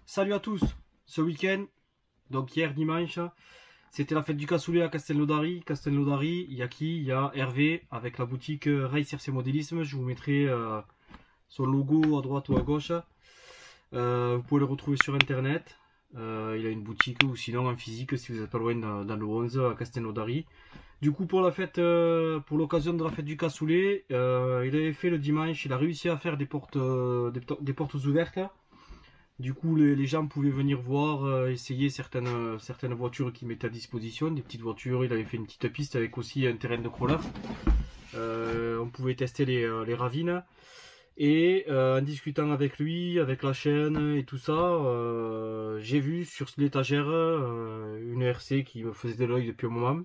Salut à tous. Ce week-end, donc hier dimanche, c'était la fête du cassoulet à Castelnaudary. Castelnaudary, il y a qui? Il y a Hervé avec la boutique Ray Circe Modélisme. Je vous mettrai son logo à droite ou à gauche. Vous pouvez le retrouver sur internet. Il a une boutique ou sinon en physique si vous n'êtes pas loin dans le 11 à Castelnaudary. Du coup pour la fête, pour l'occasion de la fête du cassoulet, il avait fait le dimanche, il a réussi à faire des portes ouvertes. Du coup les gens pouvaient venir voir, essayer certaines voitures qu'il mettait à disposition, des petites voitures. Il avait fait une petite piste avec aussi un terrain de crawler. On pouvait tester les ravines. Et en discutant avec lui, avec la chaîne et tout ça, j'ai vu sur l'étagère une RC qui me faisait de l'œil depuis un moment.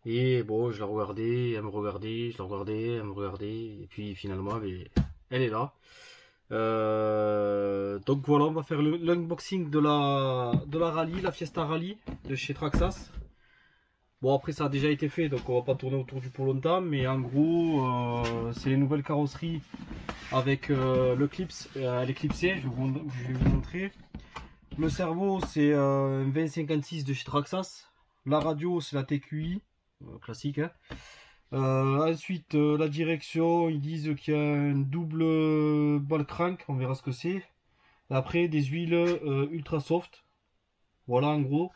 Et bon, je la regardais, elle me regardait, je la regardais, elle me regardait, et puis finalement, elle est là. Donc voilà, on va faire l'unboxing de la rallye, la Fiesta Rally de chez Traxxas. Bon, après ça a déjà été fait, donc on va pas tourner autour du pot longtemps, mais en gros, c'est les nouvelles carrosseries avec l'Eclipse, l'éclipsé, je vais vous montrer. Le cerveau, c'est un 2056 de chez Traxxas. La radio, c'est la TQI, classique. Hein. Ensuite, la direction, ils disent qu'il y a un double ball crank, on verra ce que c'est. Après, des huiles ultra soft. Voilà en gros.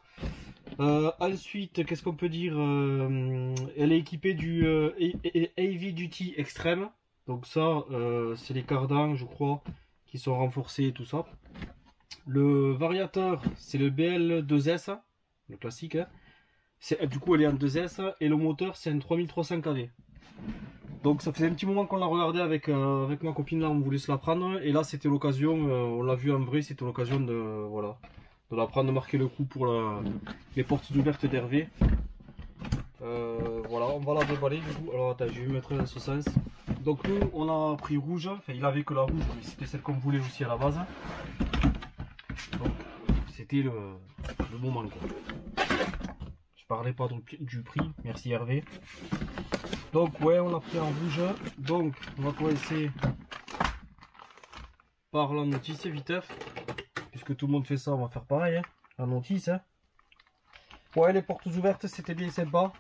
Ensuite, qu'est-ce qu'on peut dire? Elle est équipée du Heavy Duty Extreme. Donc ça, c'est les cardans, je crois, qui sont renforcés et tout ça. Le variateur, c'est le BL2S, le classique. Hein. Du coup, elle est en 2S et le moteur, c'est un 3300 kV. Donc ça faisait un petit moment qu'on l'a regardé avec ma copine là, on voulait se la prendre. Et là, c'était l'occasion, on l'a vu en vrai, c'était l'occasion de la prendre, de marquer le coup pour les portes ouvertes d'Hervé. Voilà, on va la déballer du coup. Alors attends, je vais mettre dans ce sens. Donc nous, on a pris rouge. Enfin, il avait que la rouge, mais c'était celle qu'on voulait aussi à la base. Donc c'était le moment quoi. Je parlais pas du prix, merci Hervé. Donc ouais, on l'a pris en rouge. Donc on va commencer par la notice viteuf. Puisque tout le monde fait ça, on va faire pareil. Hein. La notice. Hein. Ouais, les portes ouvertes, c'était bien sympa.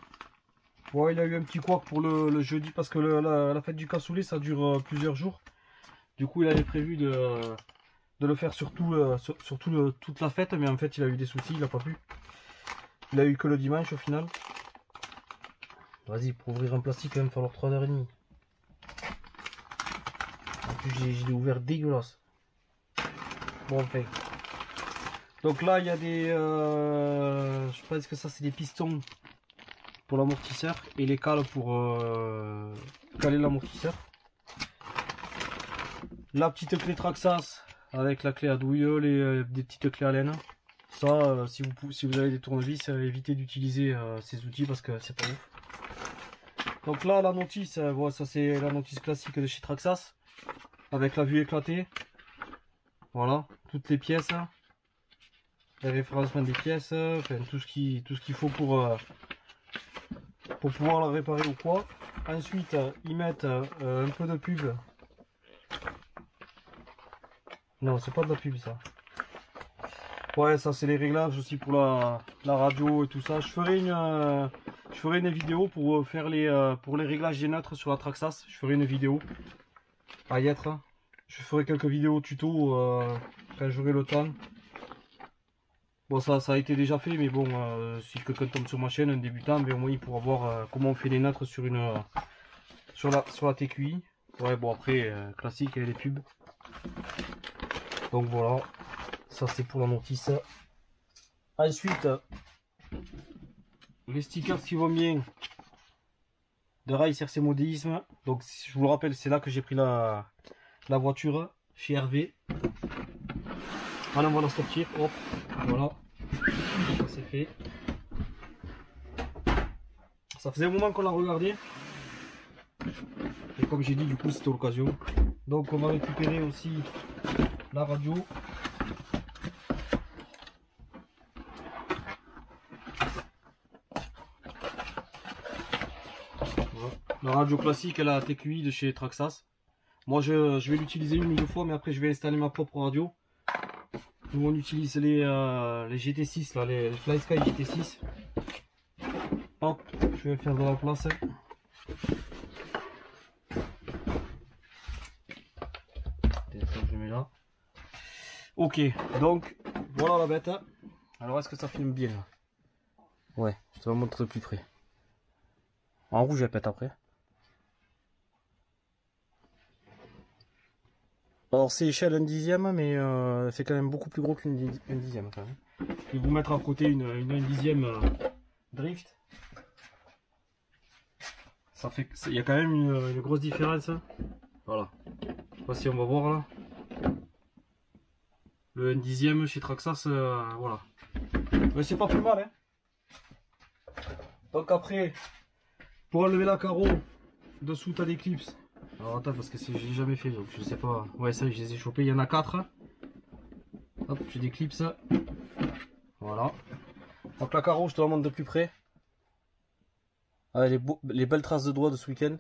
Ouais, il a eu un petit couac pour le jeudi parce que la fête du cassoulet, ça dure plusieurs jours. Du coup, il avait prévu de le faire sur toute la fête, mais en fait, il a eu des soucis, il n'a pas pu. Il a eu que le dimanche au final. Vas-y, pour ouvrir un plastique, il va me falloir 3h30. En plus, j'ai ouvert dégueulasse. Bon, enfin. Donc là, il y a des... je pense que ça, c'est des pistons pour l'amortisseur et les cales pour caler l'amortisseur. La petite clé Traxxas avec la clé à douille, des petites clés à laine. Ça, si vous avez des tournevis, évitez d'utiliser ces outils parce que c'est pas ouf. Donc là, la notice, bon, ça c'est la notice classique de chez Traxxas avec la vue éclatée. Voilà, toutes les pièces, les référencements des pièces, enfin tout ce qu'il faut pour pouvoir la réparer ou quoi. Ensuite, ils mettent un peu de pub. Non, c'est pas de la pub ça. Ouais, ça c'est les réglages aussi pour la radio et tout ça. Je ferai une vidéo pour faire pour les réglages des neutres sur la Traxxas. Je ferai une vidéo à y être. Je ferai quelques vidéos tuto quand j'aurai le temps. Bon, ça a été déjà fait, mais bon, si quelqu'un tombe sur ma chaîne, un débutant, mais au moins il pourra voir comment on fait les neutres sur la TQI. Ouais, bon après, classique et les pubs. Donc voilà, ça c'est pour la notice. Ensuite, les stickers qui vont bien de Ray Circe Modélisme. Donc je vous le rappelle, c'est là que j'ai pris la voiture chez Hervé. Allez, on va la sortir. Hop, voilà, ça c'est fait. Ça faisait un moment qu'on l'a regardé. Et comme j'ai dit, du coup, c'était l'occasion. Donc on va récupérer aussi la radio. Voilà. La radio classique, elle a la TQI de chez Traxxas. Moi je vais l'utiliser une ou deux fois, mais après je vais installer ma propre radio. Nous on utilise les GT6 là, les FlySky GT6. Hop, je vais faire de la place. Je mets là. Ok, donc voilà la bête. Alors est-ce que ça filme bien là? Ouais, je te la montre de plus près. En rouge elle pète après. Alors c'est échelle 1/10, mais c'est quand même beaucoup plus gros qu'une 1/10 quand même. Je vais vous mettre à côté une 1/10 drift. Ça fait, il y a quand même une grosse différence. Voilà. Je sais pas si on va voir là. Le 1/10 chez Traxxas, voilà. Mais c'est pas plus mal, hein. Donc après, pour enlever la carreau, dessous t'as des clips. Alors attends, parce que je l'ai jamais fait, donc je sais pas. Ouais, ça, je les ai chopés, il y en a 4. Hop, j'ai des clips. Voilà. Donc la carreau, je te la montre de plus près. Ah, les belles traces de doigts de ce week-end.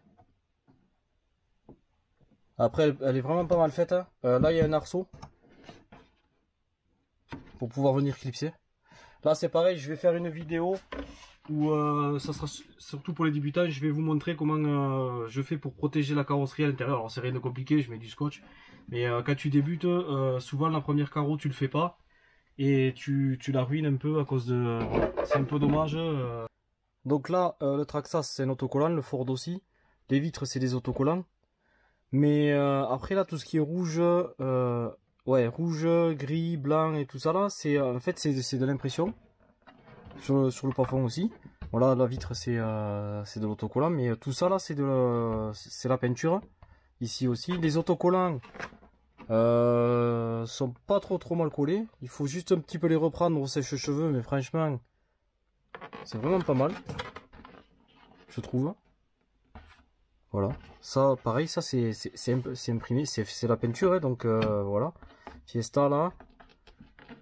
Après, elle est vraiment pas mal faite. Hein. Là, il y a un arceau. Pour pouvoir venir clipser. Là, c'est pareil, je vais faire une vidéo où ça sera surtout pour les débutants. Je vais vous montrer comment je fais pour protéger la carrosserie à l'intérieur. Alors, c'est rien de compliqué, je mets du scotch. Mais quand tu débutes, souvent la première carreau, tu le fais pas. Et tu la ruines un peu à cause de... c'est un peu dommage. Donc là, le Traxxas, c'est un autocollant, le Ford aussi. Les vitres, c'est des autocollants. Mais après, là, tout ce qui est rouge... ouais, rouge, gris, blanc et tout ça là, c'est en fait c'est de l'impression sur le plafond aussi. Voilà, la vitre c'est de l'autocollant, mais tout ça là c'est la peinture. Ici aussi, les autocollants sont pas trop mal collés. Il faut juste un petit peu les reprendre au sèche-cheveux, mais franchement, c'est vraiment pas mal, je trouve. Voilà, ça pareil, ça c'est imprimé, c'est la peinture, hein, donc voilà. Fiesta là,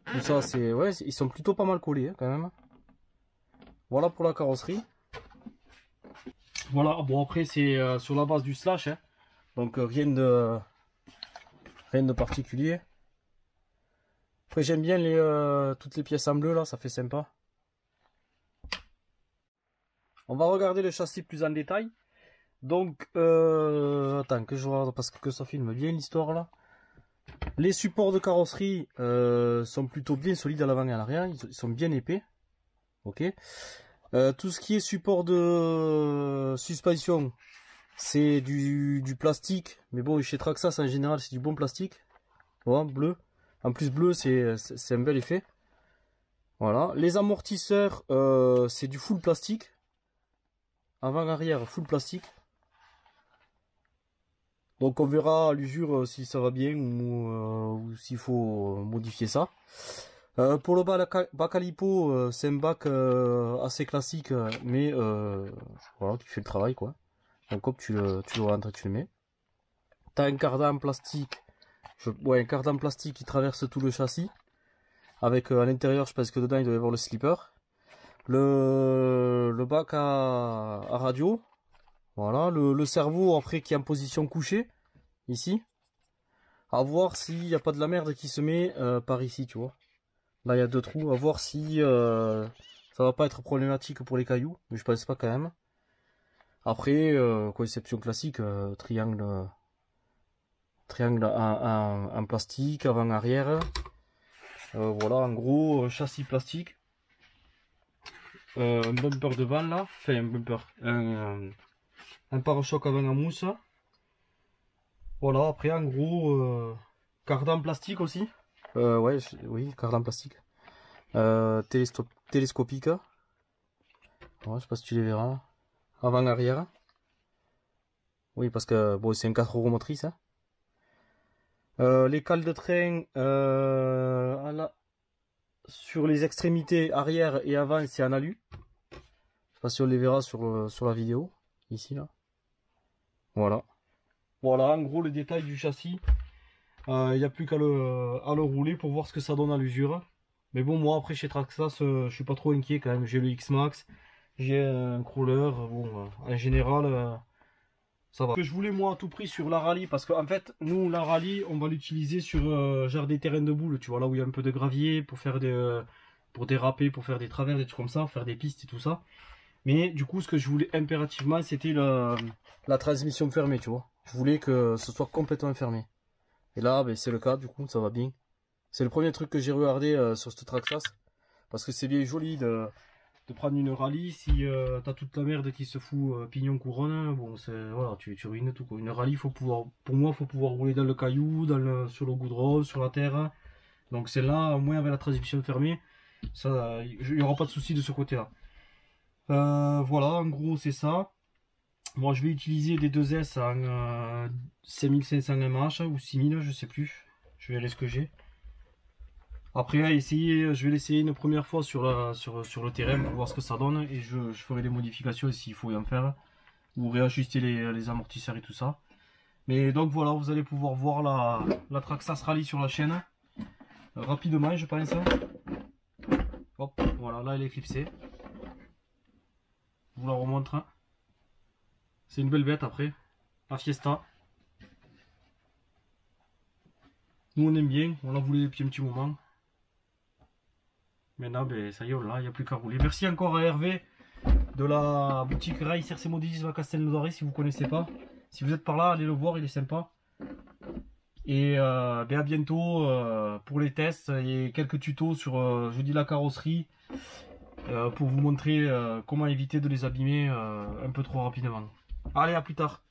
tout ça c'est, ouais, ils sont plutôt pas mal collés hein, quand même. Voilà pour la carrosserie. Voilà, bon après c'est sur la base du slash, hein, donc rien de particulier. Après j'aime bien toutes les pièces en bleu là, ça fait sympa. On va regarder le châssis plus en détail. Donc attends que je regarde parce que ça filme bien l'histoire là. Les supports de carrosserie sont plutôt bien solides à l'avant et à l'arrière, ils sont bien épais. Ok. Tout ce qui est support de suspension, c'est du plastique. Mais bon, chez Traxxas en général, c'est du bon plastique. Voilà, bleu. En plus bleu, c'est un bel effet. Voilà. Les amortisseurs, c'est du full plastique. Avant-arrière, full plastique. Donc on verra à l'usure si ça va bien ou s'il faut modifier ça. Pour le bac à lipo, c'est un bac assez classique, mais voilà, qui fait le travail quoi. Donc hop, tu le rentres, tu le mets. T'as un cardan plastique, un cardan plastique qui traverse tout le châssis. Avec à l'intérieur, je pense que dedans il doit y avoir le slipper. Le bac à radio. Voilà, le cerveau après qui est en position couchée, ici. À voir s'il n'y a pas de la merde qui se met par ici, tu vois. Là il y a 2 trous, à voir si ça va pas être problématique pour les cailloux, mais je pense pas quand même. Après, conception classique, triangle en plastique, avant-arrière. Voilà, en gros, châssis plastique. Un bumper devant là, enfin un bumper, un pare-choc avant en mousse. Voilà, après en gros, cardan plastique aussi. Ouais, oui, cardan plastique. Télescopique. Ouais, je sais pas si tu les verras. Avant-arrière. Oui, parce que bon, c'est un 4 roues motrices. Hein. Les cales de train sur les extrémités arrière et avant, c'est en alu. Je sais pas si on les verra sur la vidéo. Ici, là. Voilà. Voilà, en gros, le détail du châssis. Il n'y a plus qu'à le rouler pour voir ce que ça donne à l'usure. Mais bon, moi, après, chez Traxxas, je suis pas trop inquiet quand même. J'ai le X-Max, j'ai un crawler. Bon, en général, ça va. Ce que je voulais moi à tout prix sur la rallye, parce qu'en fait, nous, la rallye, on va l'utiliser sur genre des terrains de boule, tu vois, là où il y a un peu de gravier, pour faire pour déraper, pour faire des travers, des trucs comme ça, faire des pistes et tout ça. Mais du coup, ce que je voulais impérativement, c'était la transmission fermée, tu vois. Je voulais que ce soit complètement fermé. Et là, ben, c'est le cas, du coup, ça va bien. C'est le premier truc que j'ai regardé sur cette Traxxas. Parce que c'est bien joli de prendre une rallye si t'as toute la merde qui se fout pignon couronne. Bon, voilà, tu ruines tout, quoi. Une rallye, faut pouvoir, pour moi, faut pouvoir rouler dans le caillou, sur le goudron, sur la terre. Donc celle-là, au moins avec la transmission fermée, ça, il n'y aura pas de souci de ce côté-là. Voilà, en gros, c'est ça. Moi, je vais utiliser des 2S en 5500 mAh ou 6000, je sais plus. Je verrai ce que j'ai. Après, je vais l'essayer une première fois sur le terrain pour voir ce que ça donne. Et je ferai des modifications s'il faut y en faire. Ou réajuster les amortisseurs et tout ça. Mais donc voilà, vous allez pouvoir voir la Traxxas Rally sur la chaîne. Rapidement, je pense. Hop, voilà, là elle est clipsée. Je vous la remontre. C'est une belle bête après. La Fiesta. Nous on aime bien, on l'a voulu depuis un petit moment. Maintenant, ben, ça y est, là, il n'y a plus qu'à rouler. Merci encore à Hervé de la boutique Rail CRC Modélisme à Castelnaudary si vous ne connaissez pas. Si vous êtes par là, allez le voir, il est sympa. Et ben à bientôt pour les tests et quelques tutos sur je dis la carrosserie pour vous montrer comment éviter de les abîmer un peu trop rapidement. Allez, à plus tard.